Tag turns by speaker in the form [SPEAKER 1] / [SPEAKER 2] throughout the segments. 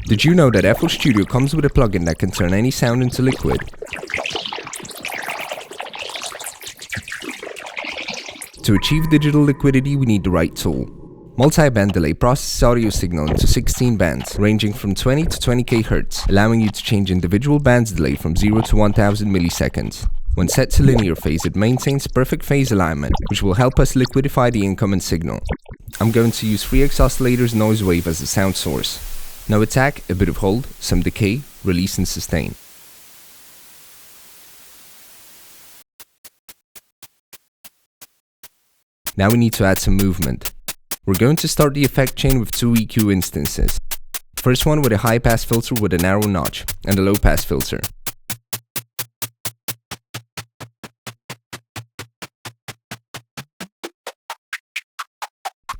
[SPEAKER 1] Did you know that FL Studio comes with a plugin that can turn any sound into liquid? To achieve digital liquidity, we need the right tool. Multiband delay processes audio signal into 16 bands, ranging from 20 to 20 kHz, allowing you to change individual bands delay from 0 to 1000 milliseconds. When set to linear phase, it maintains perfect phase alignment, which will help us liquidify the incoming signal. I'm going to use 3x oscillator's noise wave as the sound source. No attack, a bit of hold, some decay, release and sustain. Now we need to add some movement. We're going to start the effect chain with two EQ instances. First one with a high pass filter with a narrow notch, and a low pass filter.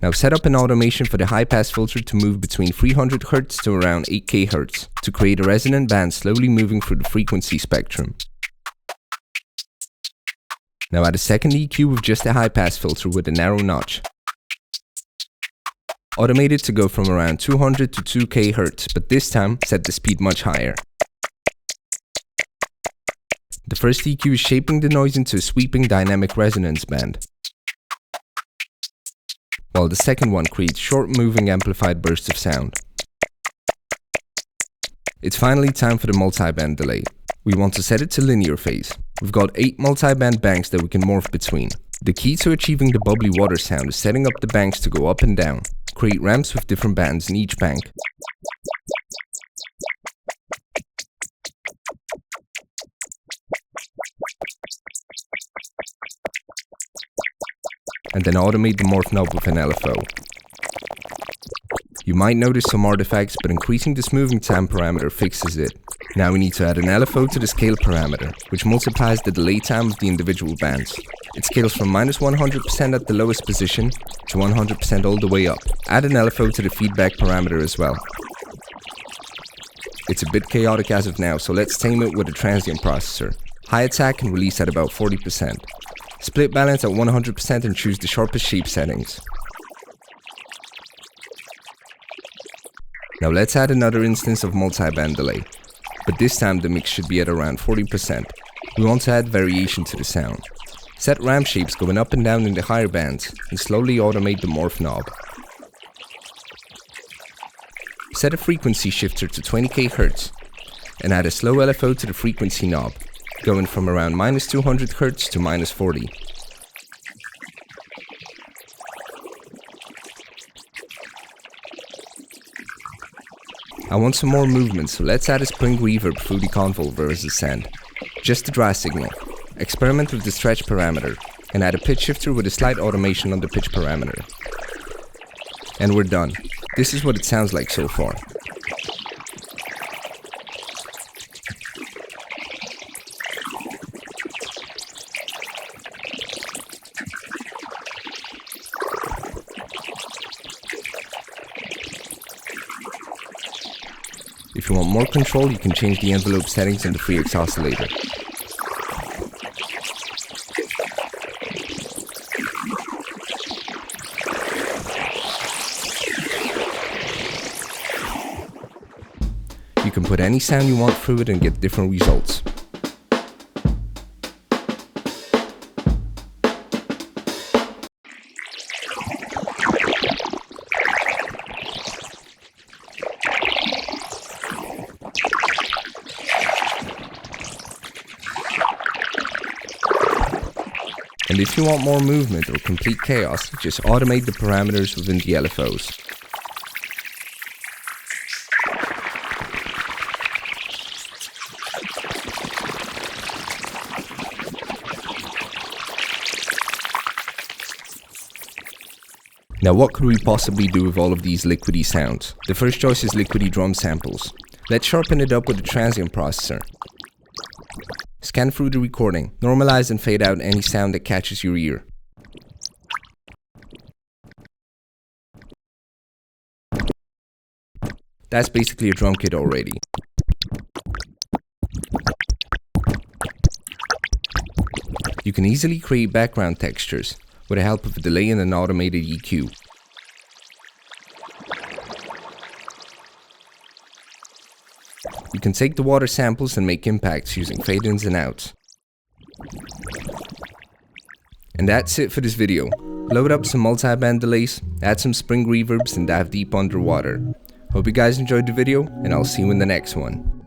[SPEAKER 1] Now set up an automation for the high pass filter to move between 300 Hz to around 8 kHz to create a resonant band slowly moving through the frequency spectrum. Now add a second EQ with just a high pass filter with a narrow notch. Automate it to go from around 200 to 2 kHz, but this time set the speed much higher. The first EQ is shaping the noise into a sweeping dynamic resonance band, while the second one creates short moving amplified bursts of sound. It's finally time for the multiband delay. We want to set it to linear phase. We've got 8 multiband banks that we can morph between. The key to achieving the bubbly water sound is setting up the banks to go up and down. Create ramps with different bands in each bank. And then automate the morph knob with an LFO. You might notice some artifacts, but increasing the smoothing time parameter fixes it. Now we need to add an LFO to the scale parameter, which multiplies the delay time of the individual bands. It scales from -100% at the lowest position to 100% all the way up. Add an LFO to the feedback parameter as well. It's a bit chaotic as of now, so let's tame it with a transient processor. High attack and release at about 40%. Split balance at 100% and choose the sharpest shape settings. Now let's add another instance of multiband delay, but this time the mix should be at around 40%. We want to add variation to the sound. Set ramp shapes going up and down in the higher bands and slowly automate the morph knob. Set a frequency shifter to 20 kHz and add a slow LFO to the frequency knob, going from around -200 Hz to -40. I want some more movement, so let's add a spring reverb through the convolver as a send. Just a dry signal. Experiment with the stretch parameter, and add a pitch shifter with a slight automation on the pitch parameter. And we're done. This is what it sounds like so far. If you want more control, you can change the envelope settings in the 3x oscillator. You can put any sound you want through it and get different results. And if you want more movement or complete chaos, just automate the parameters within the LFOs. Now what could we possibly do with all of these liquidy sounds? The first choice is liquidy drum samples. Let's sharpen it up with a transient processor. Scan through the recording, normalize and fade out any sound that catches your ear. That's basically a drum kit already. You can easily create background textures with the help of a delay and an automated EQ. You can take the water samples and make impacts using fade-ins and outs. And that's it for this video. Load up some multi-band delays, add some spring reverbs, and dive deep underwater. Hope you guys enjoyed the video, and I'll see you in the next one.